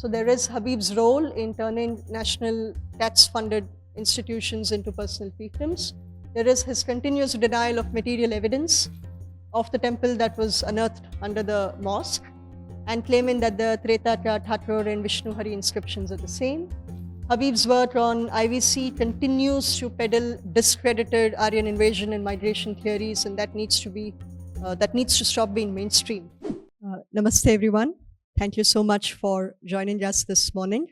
So there is Habib's role in turning national tax-funded institutions into personal fiefdoms. There is his continuous denial of material evidence of the temple that was unearthed under the mosque and claiming that the Treta, Thathor and Vishnu Hari inscriptions are the same. Habib's work on IVC continues to peddle discredited Aryan invasion and migration theories, and that needs to stop being mainstream. Namaste, everyone. Thank you so much for joining us this morning.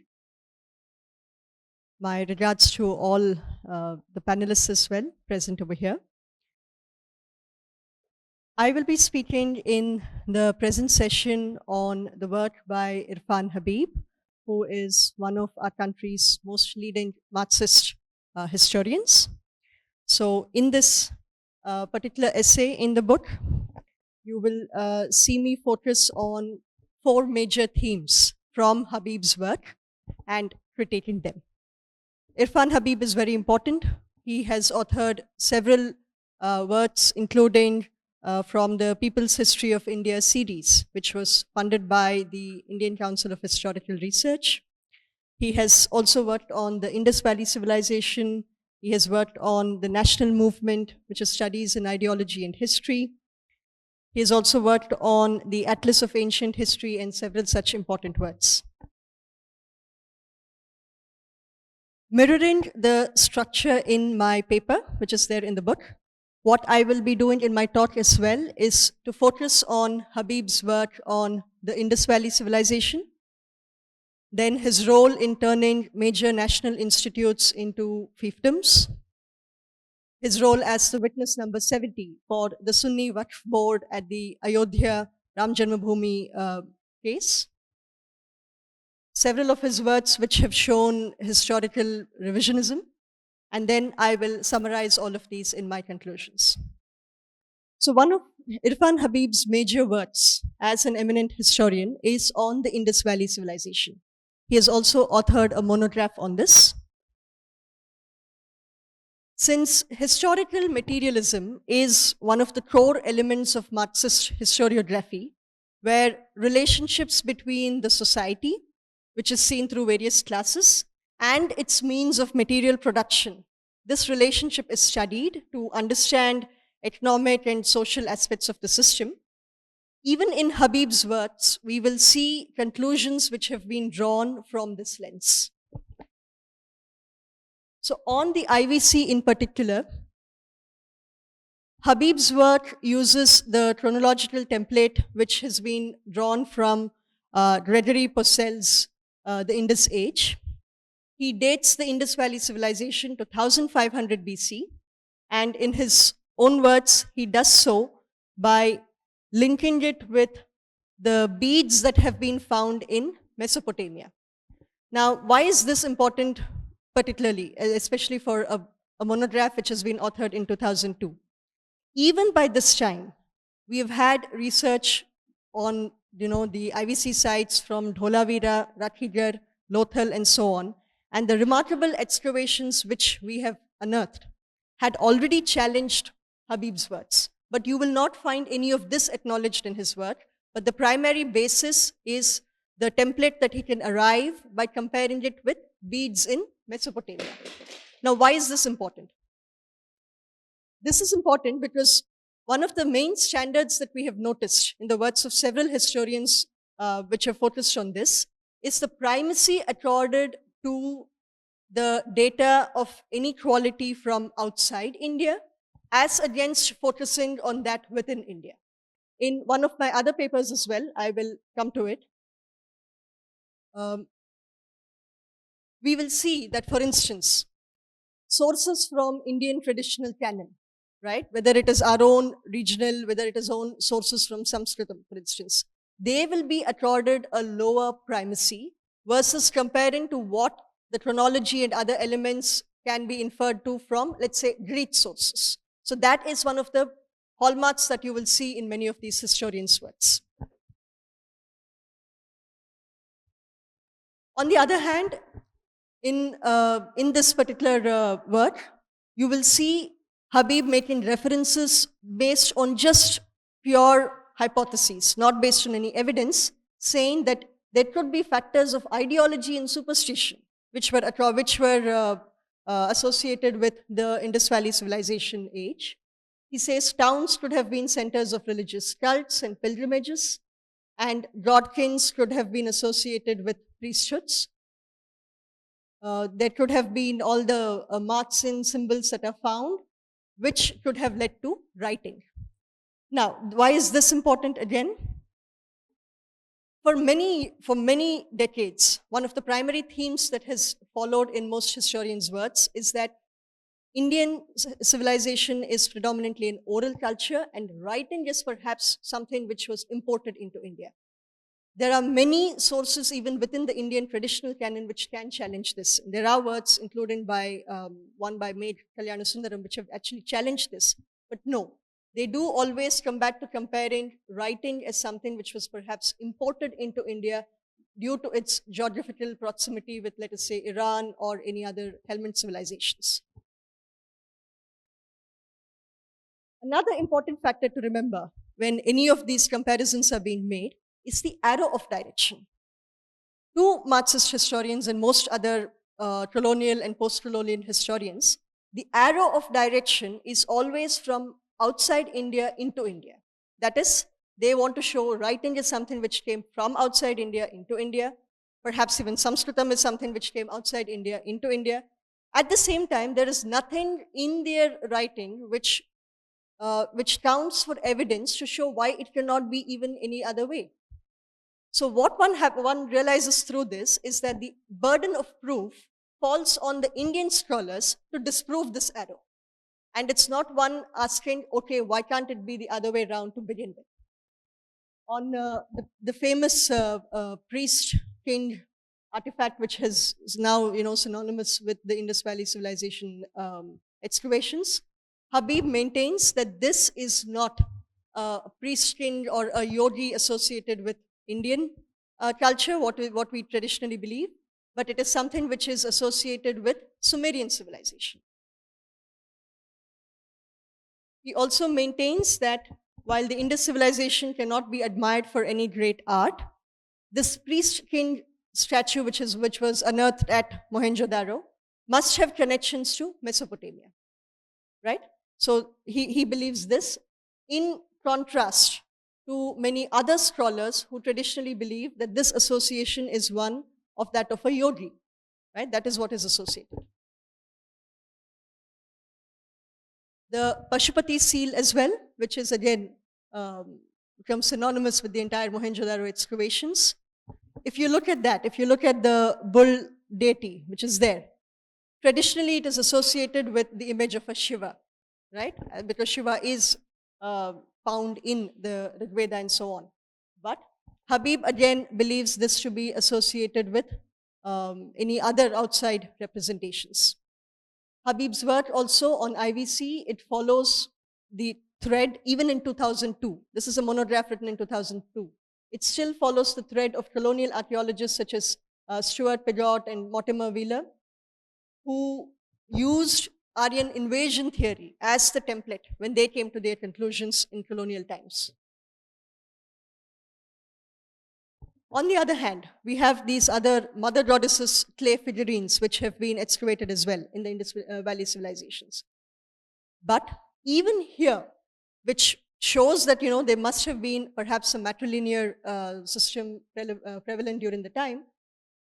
My regards to all the panelists as well present over here. I will be speaking in the present session on the work by Irfan Habib, who is one of our country's most leading Marxist historians. So in this particular essay in the book, you will see me focus on 4 major themes from Habib's work and critiquing them. Irfan Habib is very important. He has authored several works, including from the People's History of India series, which was funded by the Indian Council of Historical Research. He has also worked on the Indus Valley civilization. He has worked on the national movement, which is studies in ideology and history. He has also worked on the Atlas of Ancient History and several such important works. Mirroring the structure in my paper, which is there in the book, what I will be doing in my talk as well is to focus on Habib's work on the Indus Valley civilization, then his role in turning major national institutes into fiefdoms, his role as the witness number 70 for the Sunni Waqf board at the Ayodhya Ram Janmabhoomi case, several of his works which have shown historical revisionism, and then I will summarize all of these in my conclusions. So one of Irfan Habib's major works as an eminent historian is on the Indus Valley civilization. He has also authored a monograph on this. Since historical materialism is one of the core elements of Marxist historiography, where relationships between the society, which is seen through various classes, and its means of material production, this relationship is studied to understand economic and social aspects of the system. Even in Habib's works, we will see conclusions which have been drawn from this lens. So on the IVC in particular, Habib's work uses the chronological template which has been drawn from Gregory Possel's The Indus Age. He dates the Indus Valley civilization to 1500 BC, and in his own words, he does so by linking it with the beads that have been found in Mesopotamia. Now, why is this important particularly, especially for a monograph which has been authored in 2002? Even by this time, we have had research on the IVC sites from Dholavira, Rathigarh, Lothal, and so on, and the remarkable excavations which we have unearthed had already challenged Habib's works. But you will not find any of this acknowledged in his work, but the primary basis is the template that he can arrive by comparing it with beads in Mesopotamia. Now, why is this important? This is important because one of the main standards that we have noticed in the works of several historians which have focused on this is the primacy accorded to the data of inequality from outside India as against focusing on that within India. In one of my other papers as well, I will come to it, we will see that, for instance, sources from Indian traditional canon, right, whether it is our own regional, whether it is own sources from Sanskritam, for instance, they will be accorded a lower primacy versus comparing to what the chronology and other elements can be inferred to from, let's say, Greek sources. So that is one of the hallmarks that you will see in many of these historians' works. On the other hand, in this particular work, you will see Habib making references based on just pure hypotheses, not based on any evidence, saying that There could be factors of ideology and superstition, which were associated with the Indus Valley Civilization age. He says towns could have been centers of religious cults and pilgrimages, and godkins could have been associated with priesthoods. There could have been all the marks and symbols that are found, which could have led to writing. Now, why is this important again? For many decades, one of the primary themes that has followed in most historians' works is that Indian civilization is predominantly an oral culture, and writing is perhaps something which was imported into India. There are many sources even within the Indian traditional canon which can challenge this. There are works, including by one by Maid Kalyana Sundaram, which have actually challenged this. But no, they do always come back to comparing writing as something which was perhaps imported into India due to its geographical proximity with, let us say, Iran or any other Helmand civilizations. Another important factor to remember when any of these comparisons are being made is the arrow of direction. To Marxist historians and most other colonial and post-colonial historians, the arrow of direction is always from outside India into India. That is, they want to show writing is something which came from outside India into India. Perhaps even Sanskritam is something which came outside India into India. At the same time, there is nothing in their writing which counts for evidence to show why it cannot be even any other way. So what one realizes through this is that the burden of proof falls on the Indian scholars to disprove this arrow. And it's not one asking, okay, why can't it be the other way around to begin with? On the famous priest-king artifact, which is now synonymous with the Indus Valley Civilization excavations, Habib maintains that this is not a priest-king or a yogi associated with Indian culture, what we traditionally believe, but it is something which is associated with Sumerian civilization. He also maintains that while the Indus civilization cannot be admired for any great art, this priest-king statue, which was unearthed at Mohenjo-daro, must have connections to Mesopotamia, right? So he believes this, in contrast to many other scholars who traditionally believe that this association is one of that of a yogi, right? That is what is associated. The Pashupati seal as well, which is again becomes synonymous with the entire Mohenjo-daro excavations. If you look at that, if you look at the bull deity, which is there, traditionally it is associated with the image of a Shiva, right? Because Shiva is found in the Rigveda and so on. But Habib again believes this to be associated with any other outside representations. Habib's work also on IVC, it follows the thread even in 2002. This is a monograph written in 2002. It still follows the thread of colonial archaeologists such as Stuart Pigott and Mortimer Wheeler, who used Aryan invasion theory as the template when they came to their conclusions in colonial times. On the other hand, we have these other mother goddesses clay figurines which have been excavated as well in the Indus Valley civilizations. But even here, which shows that there must have been perhaps a matrilinear system prevalent during the time,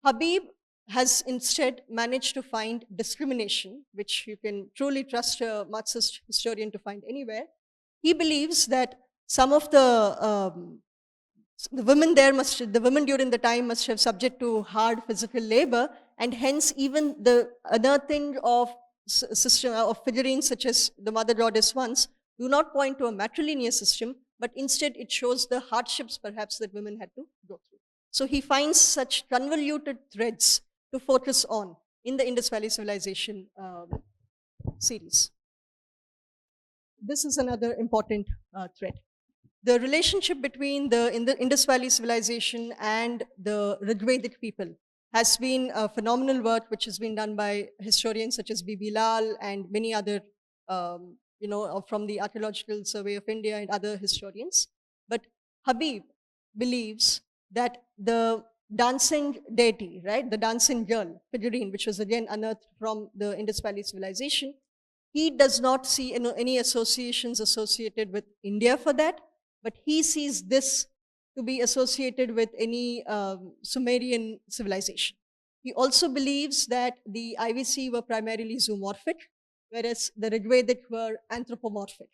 Habib has instead managed to find discrimination, which you can truly trust a Marxist historian to find anywhere. He believes that some of the women during the time must have subject to hard physical labor, and hence even the unearthing of system of figurines such as the mother goddess ones do not point to a matrilinear system, but instead it shows the hardships perhaps that women had to go through. So he finds such convoluted threads to focus on in the Indus Valley Civilization series. This is another important thread. The relationship between the Indus Valley Civilization and the Rigvedic people has been a phenomenal work which has been done by historians such as B.B. Lal and many other, from the Archaeological Survey of India and other historians. But Habib believes that the dancing deity, right? The dancing girl, figurine, which was again unearthed from the Indus Valley civilization. He does not see any associations associated with India for that, but he sees this to be associated with any Sumerian civilization. He also believes that the IVC were primarily zoomorphic, whereas the Rigvedic were anthropomorphic.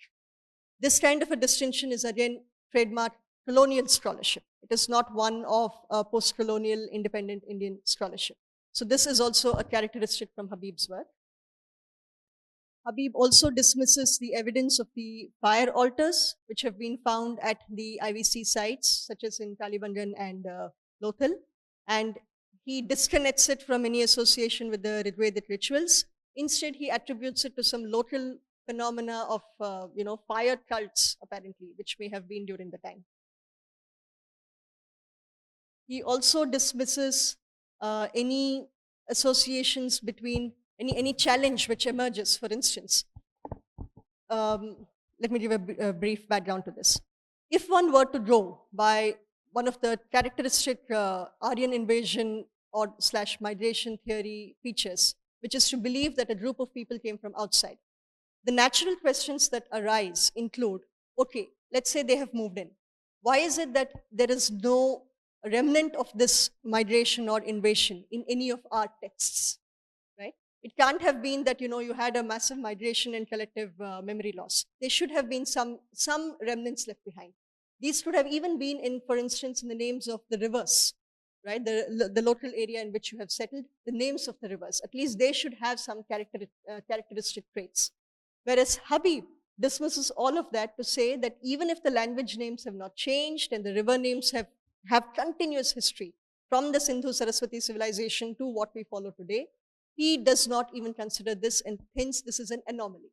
This kind of a distinction is again trademark colonial scholarship. It is not one of post-colonial independent Indian scholarship. So this is also a characteristic from Habib's work. Habib also dismisses the evidence of the fire altars, which have been found at the IVC sites, such as in Kalibangan and Lothal, and he disconnects it from any association with the Rigvedic rituals. Instead, he attributes it to some local phenomena of fire cults, apparently, which may have been during the time. He also dismisses any associations between any challenge which emerges, for instance. Let me give a brief background to this. If one were to go by one of the characteristic Aryan invasion or / migration theory features, which is to believe that a group of people came from outside, the natural questions that arise include, okay, let's say they have moved in. Why is it that there is no remnant of this migration or invasion in any of our texts, right? It can't have been that, you had a massive migration and collective memory loss. There should have been some remnants left behind. These could have even been in, for instance, in the names of the rivers, right? The local area in which you have settled, the names of the rivers. At least they should have some characteristic traits. Whereas Habib dismisses all of that to say that even if the language names have not changed and the river names have continuous history from the Sindhu-Saraswati civilization to what we follow today, he does not even consider this, and hence this is an anomaly.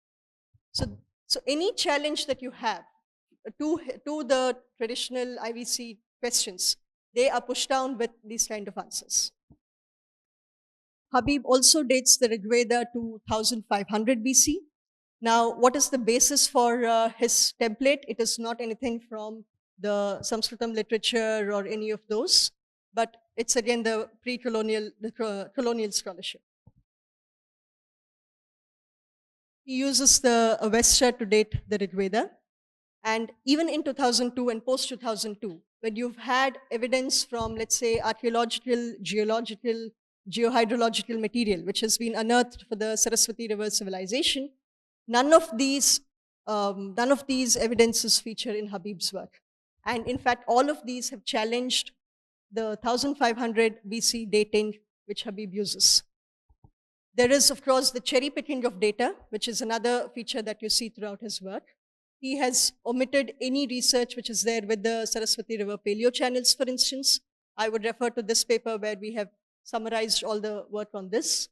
So any challenge that you have to the traditional IVC questions, they are pushed down with these kind of answers. Habib also dates the Rigveda to 1500 BC. Now, what is the basis for his template? It is not anything from the Sanskritam literature or any of those, but it's again the pre-colonial, colonial scholarship. He uses the Avesta to date the Rigveda. And even in 2002 and post-2002, when you've had evidence from, let's say, archaeological, geological, geohydrological material, which has been unearthed for the Saraswati River civilization, none of these evidences feature in Habib's work. And in fact, all of these have challenged the 1500 BC dating which Habib uses. There is, of course, the cherry picking of data, which is another feature that you see throughout his work. He has omitted any research which is there with the Saraswati River paleo channels, for instance. I would refer to this paper where we have summarized all the work on this.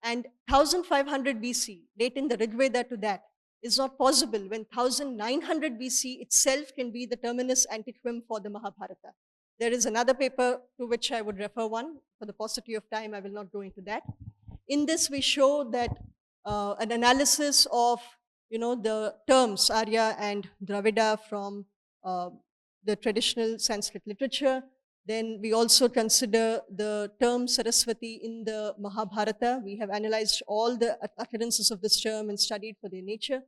And 1500 BC, dating the Rigveda to that, is not possible when 1900 BC itself can be the terminus antiquum for the Mahabharata. There is another paper to which I would refer one. For the paucity of time, I will not go into that. In this, we show that an analysis of the terms Arya and Dravida from the traditional Sanskrit literature. Then we also consider the term Saraswati in the Mahabharata. We have analyzed all the occurrences of this term and studied for their nature.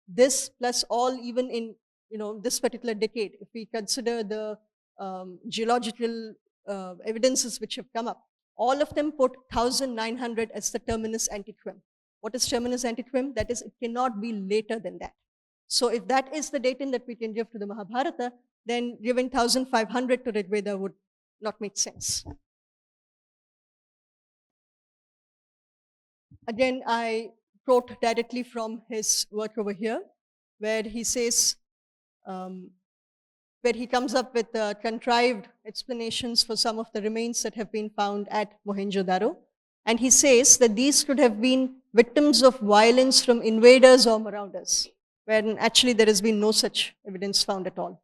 This plus all, even in this particular decade, if we consider the geological evidences which have come up, all of them put 1900 as the terminus antiquum. What is terminus antiquum? That is, it cannot be later than that. So if that is the dating that we can give to the Mahabharata, then giving 1500 to Rigveda would not make sense. Again, I quote directly from his work over here, where he says, where he comes up with contrived explanations for some of the remains that have been found at Mohenjo-daro. And he says that these could have been victims of violence from invaders or marauders, when actually there has been no such evidence found at all.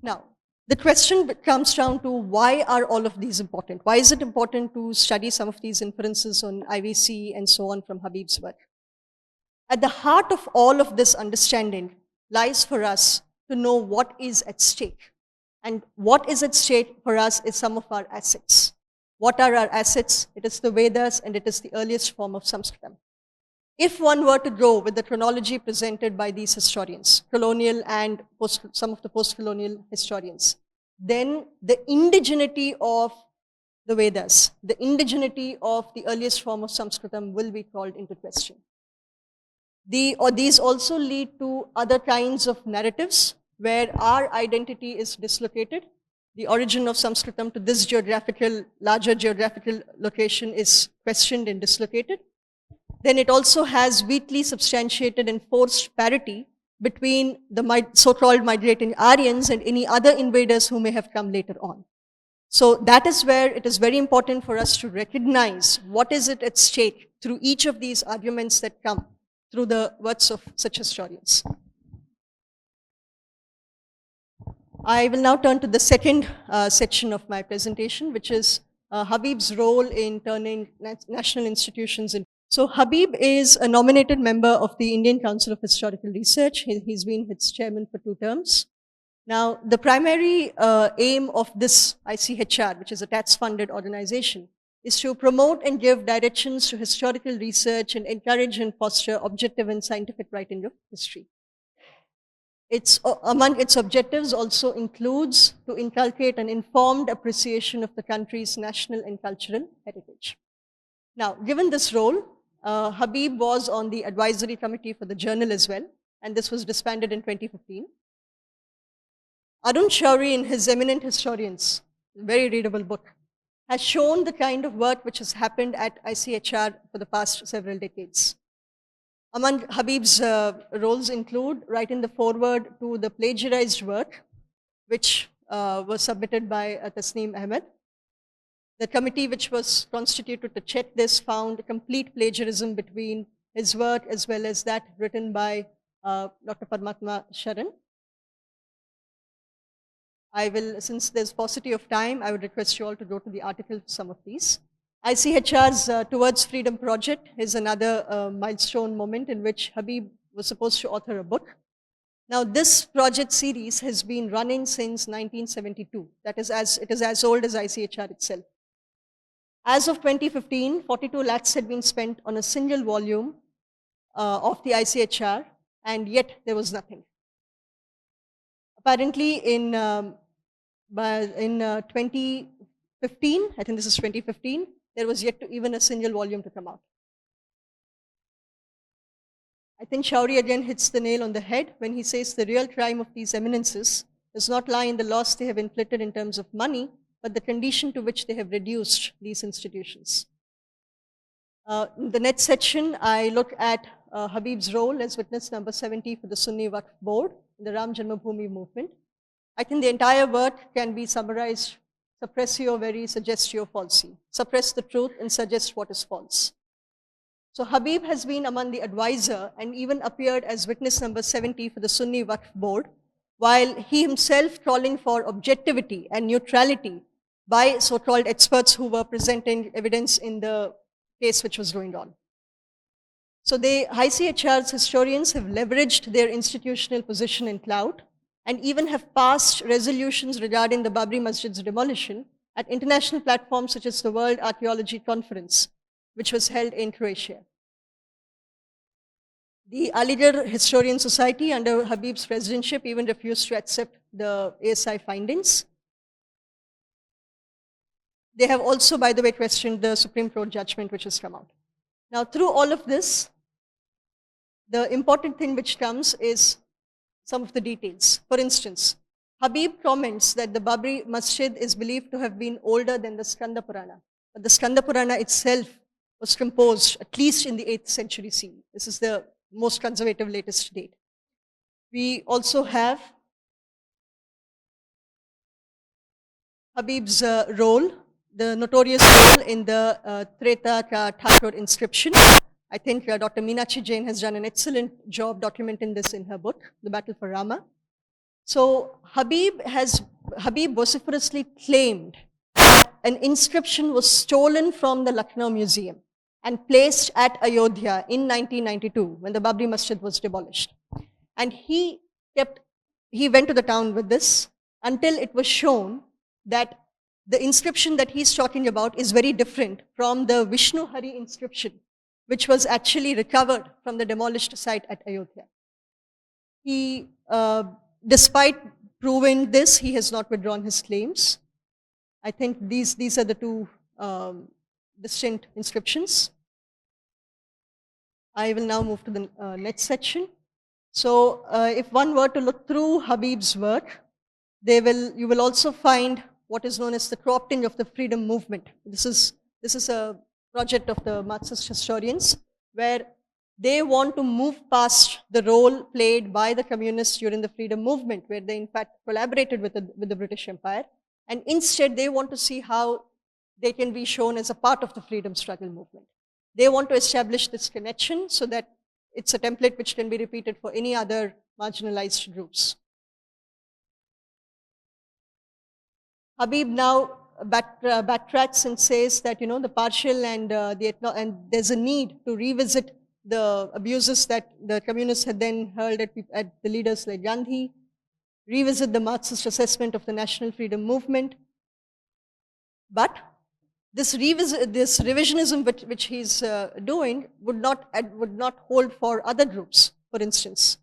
Now, the question comes down to, why are all of these important? Why is it important to study some of these inferences on IVC and so on from Habib's work? At the heart of all of this understanding lies for us to know what is at stake. And what is at stake for us is some of our assets. What are our assets? It is the Vedas and it is the earliest form of Sanskritam. If one were to go with the chronology presented by these historians, colonial and some of the post-colonial historians, then the indigeneity of the Vedas, the indigeneity of the earliest form of Sanskritam will be called into question. These also lead to other kinds of narratives where our identity is dislocated. The origin of Sanskritam to this larger geographical location is questioned and dislocated. Then it also has weakly substantiated and forced parity between the so-called migrating Aryans and any other invaders who may have come later on. So that is where it is very important for us to recognize what is it at stake through each of these arguments that come through the words of such historians. I will now turn to the second section of my presentation, which is Habib's role in turning national institutions into. So Habib is a nominated member of the Indian Council of Historical Research. He's been its chairman for 2 terms. Now, the primary aim of this ICHR, which is a tax-funded organization, is to promote and give directions to historical research and encourage and foster objective and scientific writing of history. Among its objectives also includes to inculcate an informed appreciation of the country's national and cultural heritage. Now, given this role, Habib was on the advisory committee for the journal as well, and this was disbanded in 2015. Arun Shourie, in his Eminent Historians, a very readable book, has shown the kind of work which has happened at ICHR for the past several decades. Among Habib's roles include writing the foreword to the plagiarized work, which was submitted by Tasneem Ahmed. The committee which was constituted to check this found complete plagiarism between his work as well as that written by Dr. Paramatma Sharan. Since there's paucity of time, I would request you all to go to the article for some of these. ICHR's Towards Freedom project is another milestone moment in which Habib was supposed to author a book. Now, this project series has been running since 1972. That is, it is as old as ICHR itself. As of 2015, 42 lakhs had been spent on a single volume of the ICHR, and yet there was nothing. Apparently, in 2015, I think this is 2015, there was yet to even a single volume to come out. I think Shourie again hits the nail on the head when he says the real crime of these eminences does not lie in the loss they have inflicted in terms of money, but the condition to which they have reduced these institutions. In the next section, I look at Habib's role as witness number 70 for the Sunni Waqf Board in the Ram Janmabhoomi movement. I think the entire work can be summarized: suppressio veri, suggestio falsi. Suppress the truth and suggest what is false. So Habib has been among the advisor and even appeared as witness number 70 for the Sunni Waqf Board, while he himself calling for objectivity and neutrality by so-called experts who were presenting evidence in the case which was going on. So the ICHR's historians have leveraged their institutional position and clout and even have passed resolutions regarding the Babri Masjid's demolition at international platforms such as the World Archaeology Conference, which was held in Croatia. The Aligarh Historian Society under Habib's presidency even refused to accept the ASI findings. They have also, by the way, questioned the Supreme Court judgment which has come out. Now, through all of this, the important thing which comes is some of the details. For instance, Habib comments that the Babri Masjid is believed to have been older than the Skanda Purana. But the Skanda Purana itself was composed at least in the 8th century CE. This is the most conservative latest date. We also have Habib's role, the notorious role in the Treta Ka Thakur inscription. I think Dr. Meenakshi Jain has done an excellent job documenting this in her book, The Battle for Rama. So Habib vociferously claimed that an inscription was stolen from the Lucknow Museum and placed at Ayodhya in 1992 when the Babri Masjid was demolished. And he went to the town with this until it was shown that the inscription that he's talking about is very different from the Vishnu Hari inscription, which was actually recovered from the demolished site at Ayodhya. He, despite proving this, he has not withdrawn his claims. I think these are the two distinct inscriptions. I will now move to the next section. So if one were to look through Habib's work, you will also find what is known as the corrupting of the freedom movement. This is a project of the Marxist historians, where they want to move past the role played by the communists during the freedom movement, where they in fact collaborated with the British Empire, and instead they want to see how they can be shown as a part of the freedom struggle movement. They want to establish this connection so that it's a template which can be repeated for any other marginalized groups. Habib now backtracks and says that the partial and there's a need to revisit the abuses that the communists had then hurled at the leaders like Gandhi, revisit the Marxist assessment of the national freedom movement. But this revisionism which he's doing would not hold for other groups, for instance.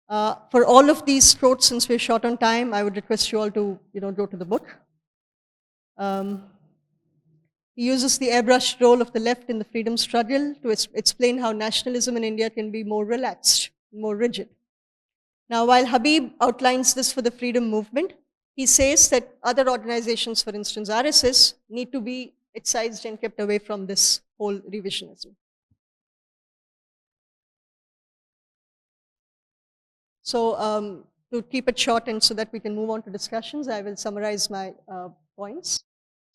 For all of these quotes, since we're short on time, I would request you all to go to the book. He uses the airbrushed role of the left in the freedom struggle to explain how nationalism in India can be more relaxed, more rigid. Now, while Habib outlines this for the freedom movement, he says that other organizations, for instance RSS, need to be excised and kept away from this whole revisionism. So to keep it short and so that we can move on to discussions, I will summarize my points.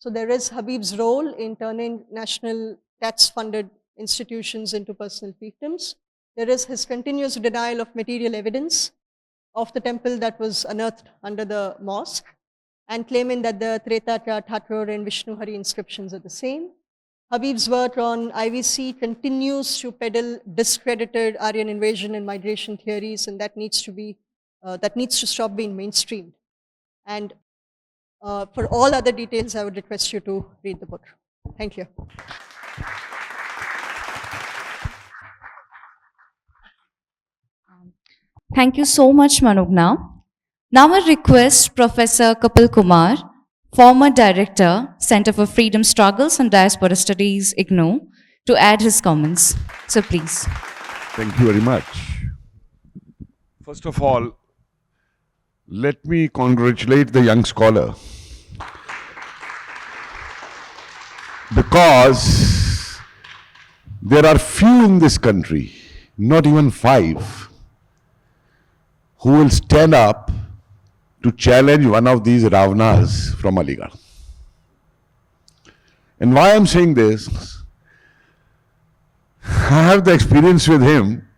So there is Habib's role in turning national tax-funded institutions into personal fiefdoms. There is his continuous denial of material evidence of the temple that was unearthed under the mosque, and claiming that the Treta Thakur and Vishnu Hari inscriptions are the same. Habib's work on IVC continues to peddle discredited Aryan invasion and migration theories, and that needs to stop being mainstreamed. And for all other details, I would request you to read the book. Thank you. Thank you so much, Manogna. Now I request Professor Kapil Kumar, former Director, Center for Freedom Struggles and Diaspora Studies, IGNOU, to add his comments. So please. Thank you very much. First of all, let me congratulate the young scholar, because there are few in this country, not even 5, who will stand up to challenge one of these Ravanas from Aligarh. And why I'm saying this, I have the experience with him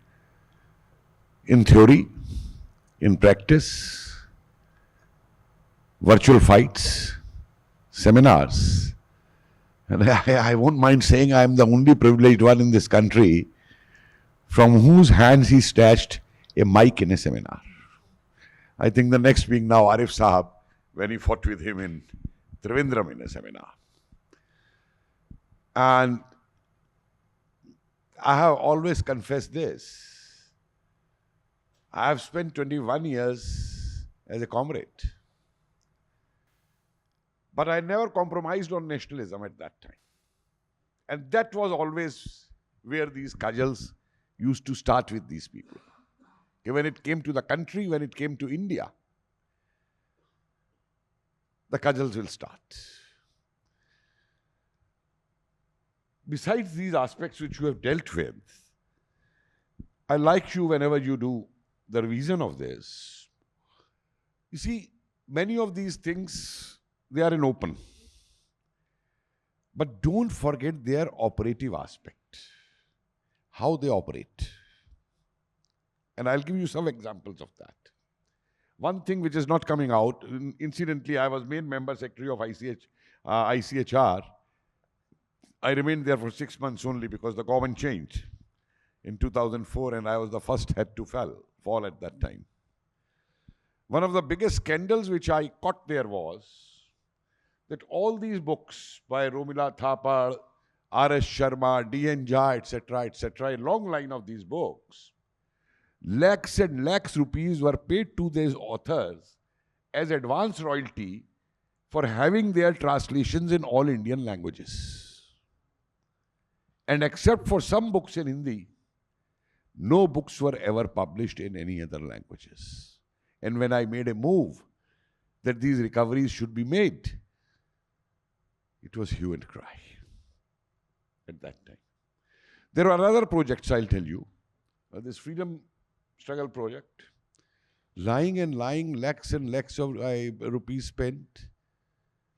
in theory, in practice, virtual fights, seminars. And I won't mind saying I'm the only privileged one in this country from whose hands he snatched a mic in a seminar. I think the next being now Arif Sahab, when he fought with him in Trivandrum in a seminar. And I have always confessed this. I have spent 21 years as a comrade. But I never compromised on nationalism at that time. And that was always where these cudgels used to start with these people. When it came to the country, when it came to India, the cudgels will start. Besides these aspects which you have dealt with, I like you whenever you do the revision of this. You see, many of these things, they are in open. But don't forget their operative aspect, how they operate. And I'll give you some examples of that. One thing which is not coming out, incidentally, I was main member secretary of ICHR. I remained there for 6 months only because the government changed in 2004 and I was the first head to fall. fall at that time. One of the biggest scandals which I caught there was that all these books by Romila Thapar, R.S. Sharma, D.N. Jha, etc., a long line of these books, lakhs and lakhs rupees were paid to these authors as advance royalty for having their translations in all Indian languages. And except for some books in Hindi, no books were ever published in any other languages. And when I made a move that these recoveries should be made, it was hue and cry at that time. There are other projects, I'll tell you. This freedom struggle project, lying and lying, lakhs and lakhs of rupees spent.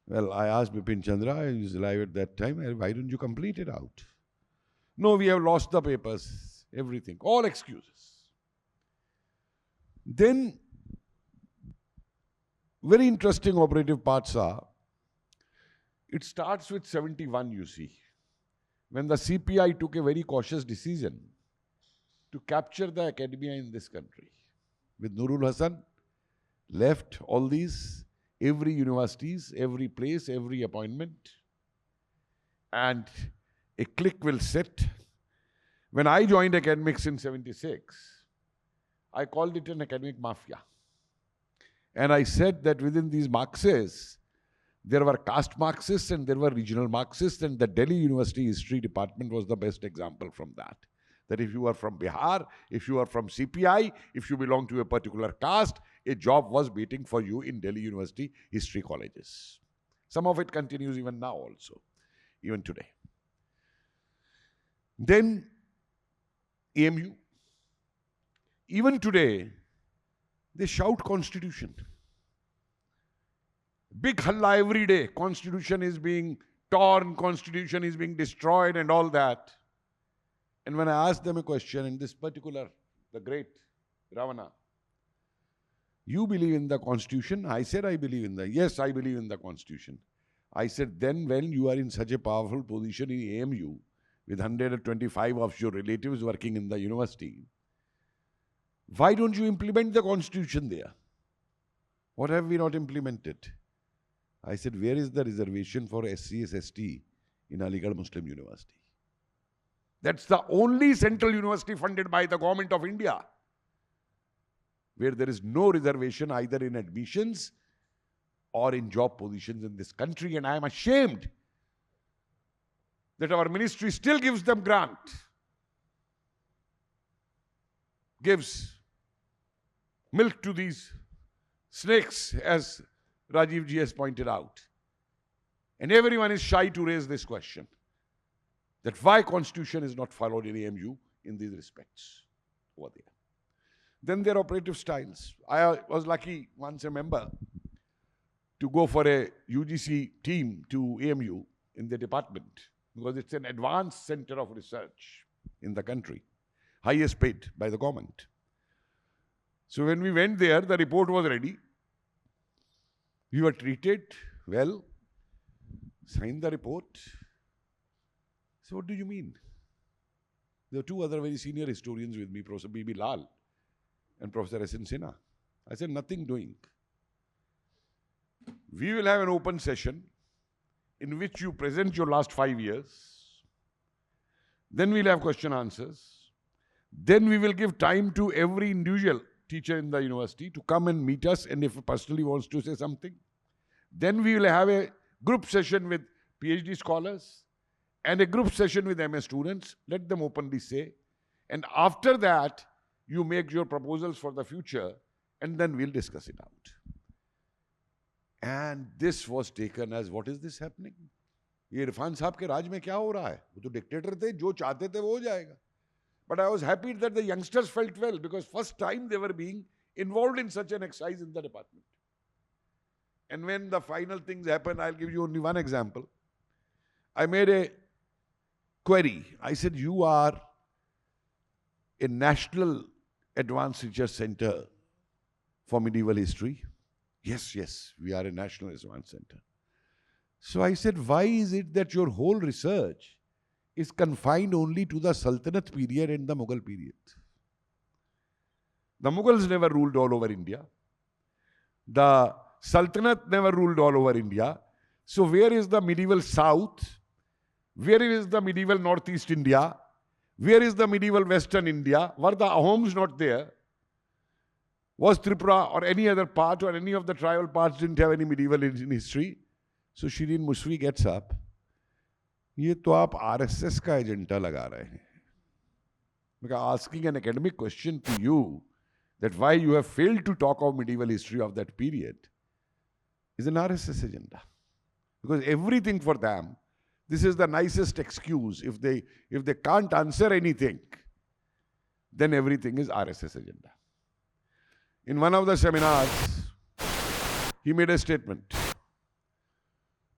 Well, I asked Bipin Chandra, he was alive at that time, why don't you complete it out? No, we have lost the papers, everything, all excuses. Then, very interesting operative parts are, it starts with 71, you see, when the CPI took a very cautious decision to capture the academia in this country. With Nurul Hasan, left all these, every universities, every place, every appointment, and a clique will sit. When I joined academics in 76, I called it an academic mafia. And I said that within these Marxists, there were caste Marxists and there were regional Marxists, and the Delhi University History Department was the best example from that. That if you are from Bihar, if you are from CPI, if you belong to a particular caste, a job was waiting for you in Delhi University history colleges. Some of it continues even now also, even today. Then AMU. Even today, they shout constitution. Big halla every day. Constitution is being torn, constitution is being destroyed and all that. And when I asked them a question, in this particular, the great Ravana, you believe in the constitution? I said, I believe in the, yes, I believe in the constitution. I said, then when you are in such a powerful position in AMU, with 125 of your relatives working in the university, why don't you implement the constitution there? What have we not implemented? I said, where is the reservation for SCS ST in Aligarh Muslim University? That's the only central university funded by the government of India where there is no reservation either in admissions or in job positions in this country. And I am ashamed that our ministry still gives them grant, gives milk to these snakes, as Rajiv ji has pointed out. And everyone is shy to raise this question, that why constitution is not followed in AMU in these respects over there. Then their operative styles. I was lucky once a member to go for a UGC team to AMU in the department because it's an advanced center of research in the country, highest paid by the government. So when we went there, the report was ready. We were treated well, signed the report. So what do you mean? There were two other very senior historians with me, Professor B.B. Lal and Professor S.N. Sinha. I said, nothing doing. We will have an open session in which you present your last 5 years. Then we'll have question answers. Then we will give time to every individual teacher in the university to come and meet us, and if personally wants to say something. Then we will have a group session with PhD scholars and a group session with MS students. Let them openly say. And after that, you make your proposals for the future, and then we'll discuss it out. And this was taken as, what is this happening? ये इरफान साहब के राज में क्या हो रहा है? वो तो डिक्टेटर थे, जो चाहते थे वो हो जाएगा. But I was happy that the youngsters felt well because first time they were being involved in such an exercise in the department. And when the final things happen, I'll give you only one example. I made a query. I said, you are a national advanced research center for medieval history. Yes, yes, we are a national advanced center. So I said, why is it that your whole research is confined only to the Sultanate period and the Mughal period? The Mughals never ruled all over India. The Sultanate never ruled all over India. So where is the medieval South? Where is the medieval Northeast India? Where is the medieval Western India? Were the Ahoms not there? Was Tripura or any other part or any of the tribal parts didn't have any medieval in history? So Shireen Mushfi gets up. ये तो आप RSS का agenda लगा रहे हैं. Asking an academic question to you that why you have failed to talk of medieval history of that period is an RSS agenda. Because everything for them, this is the nicest excuse. If they can't answer anything, then everything is RSS agenda. In one of the seminars, he made a statement.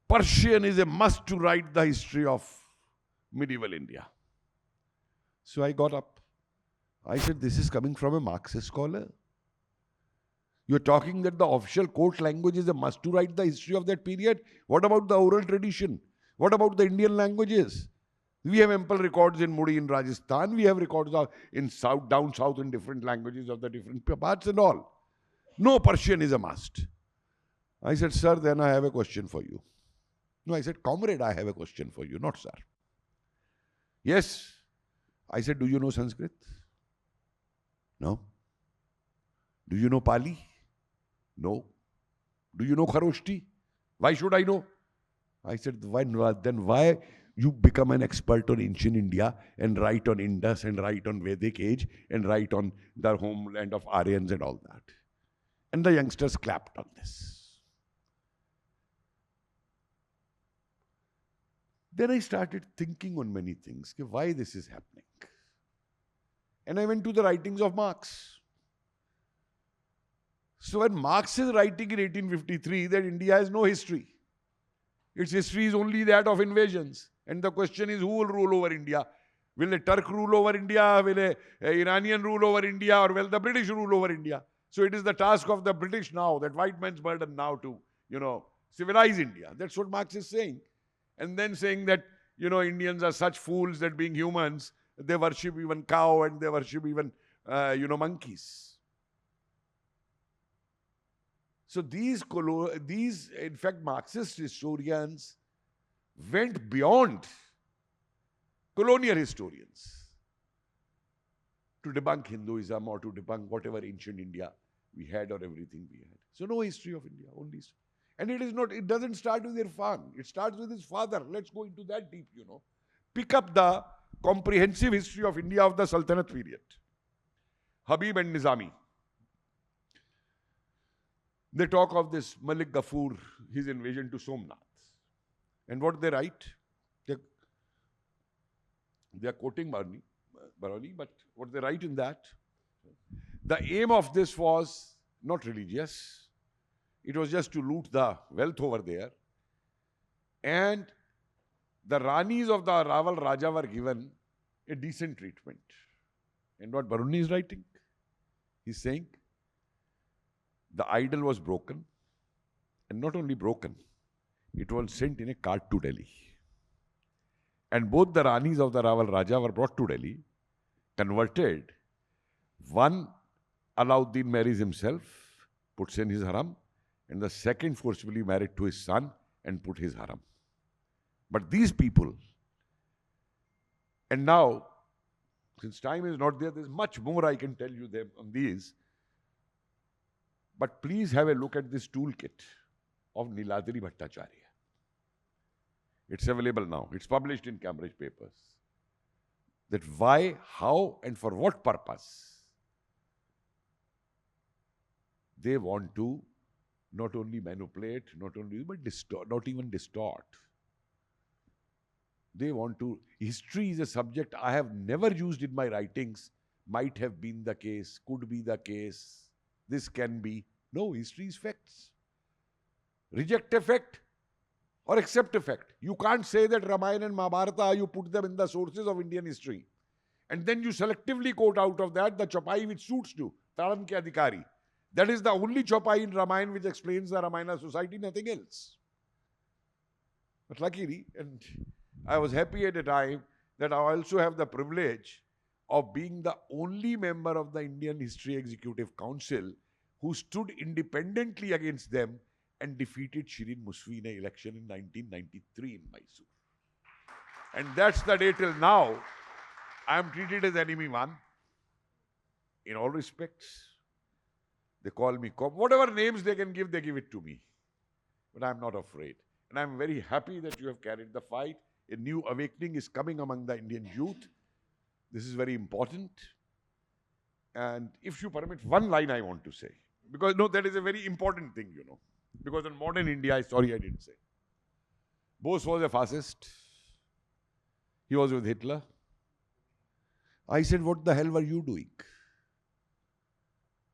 Persian is a must to write the history of medieval India. So I got up. I said, this is coming from a Marxist scholar. You're talking that the official court language is a must to write the history of that period. What about the oral tradition? What about the Indian languages? We have ample records in Mudi in Rajasthan. We have records in south, down south in different languages of the different parts and all. No, Persian is a must. I said, sir, then I have a question for you. No, I said, comrade, I have a question for you, not sir. Yes. I said, do you know Sanskrit? No. Do you know Pali? No. Do you know Kharoshti? Why should I know? I said, then why you become an expert on ancient India and write on Indus and write on Vedic age and write on the homeland of Aryans and all that? And the youngsters clapped on this. Then I started thinking on many things, why this is happening. And I went to the writings of Marx. So when Marx is writing in 1853 that India has no history, its history is only that of invasions. And the question is, who will rule over India? Will a Turk rule over India? Will a Iranian rule over India? Or will the British rule over India? So it is the task of the British now, that white man's burden now to, civilize India. That's what Marx is saying. And then saying that, Indians are such fools that being humans, they worship even cow and they worship even, monkeys. So these, in fact, Marxist historians went beyond colonial historians to debunk Hinduism or to debunk whatever ancient India we had or everything we had. So no history of India, only. And it doesn't start with Irfan. It starts with his father. Let's go into that deep, Pick up the comprehensive history of India of the Sultanate period. Habib and Nizami. They talk of this Malik Ghaffur, his invasion to Somnath. And what they write? They are quoting Baroni, but what they write in that, the aim of this was not religious. It was just to loot the wealth over there. And the Ranis of the Raval Raja were given a decent treatment. And what Baruni is writing? He's saying, the idol was broken. And not only broken, it was sent in a cart to Delhi. And both the Ranis of the Raval Raja were brought to Delhi, converted. One, Alauddin marries himself, puts in his haram, and the second forcibly married to his son and put his haram. But these people, and now, since time is not there, there's much more I can tell you there on these. But please have a look at this toolkit of Niladri Bhattacharya. It's available now. It's published in Cambridge papers. That why, how, and for what purpose they want to not only manipulate, but distort, not even distort. They want to, history is a subject I have never used in my writings. Might have been the case, could be the case, this can be. No, history is facts. Reject a fact or accept a fact. You can't say that Ramayana and Mahabharata, you put them in the sources of Indian history. And then you selectively quote out of that the chopai which suits you, Taran ke adhikari. That is the only chopai in Ramayana which explains the Ramayana society, nothing else. But luckily, and I was happy at a time that I also have the privilege of being the only member of the Indian History Executive Council who stood independently against them and defeated Shirin Musvi in an election in 1993 in Mysore. And that's the day till now. I am treated as enemy one in all respects. They call me cop. Whatever names they can give, they give it to me. But I'm not afraid. And I'm very happy that you have carried the fight. A new awakening is coming among the Indian youth. This is very important. And if you permit, one line I want to say. Because, no, that is a very important thing, you know. Because in modern India, sorry I didn't say. Bose was a fascist. He was with Hitler. I said, what the hell were you doing?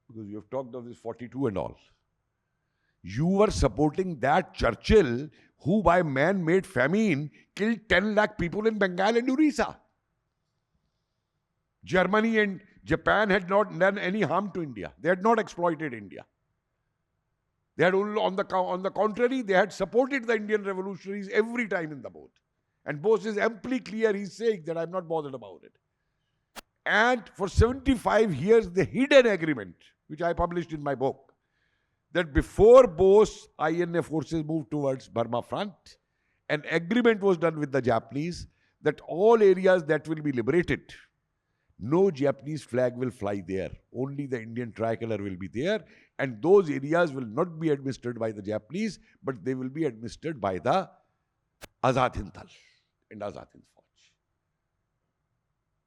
Because you have talked of this 42 and all. You were supporting that Churchill who by man-made famine killed 10 lakh people in Bengal and Orissa. Germany and Japan had not done any harm to India. They had not exploited India. They had only, on the contrary, they had supported the Indian revolutionaries every time in the boat. And Bose is amply clear, he's saying that I'm not bothered about it. And for 75 years, they hid an agreement, which I published in my book, that before Bose INA forces moved towards Burma front, an agreement was done with the Japanese that all areas that will be liberated, no Japanese flag will fly there. Only the Indian tricolor will be there. And those areas will not be administered by the Japanese, but they will be administered by the Azad Hind Dal and Azad Hind Fauj.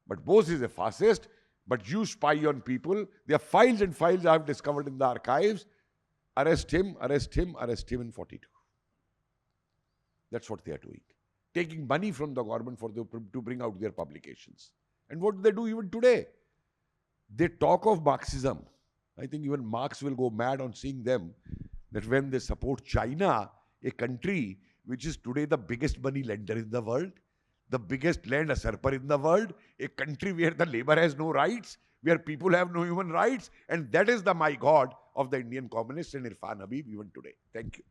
But Bose is a fascist, but you spy on people. There are files and files I have discovered in the archives. Arrest him, arrest him, arrest him in 42. That's what they are doing. Taking money from the government to bring out their publications. And what do they do even today? They talk of Marxism. I think even Marx will go mad on seeing them, that when they support China, a country which is today the biggest money lender in the world, the biggest land usurper in the world, a country where the labor has no rights, where people have no human rights, and that is the my God of the Indian communists and Irfan Habib even today. Thank you.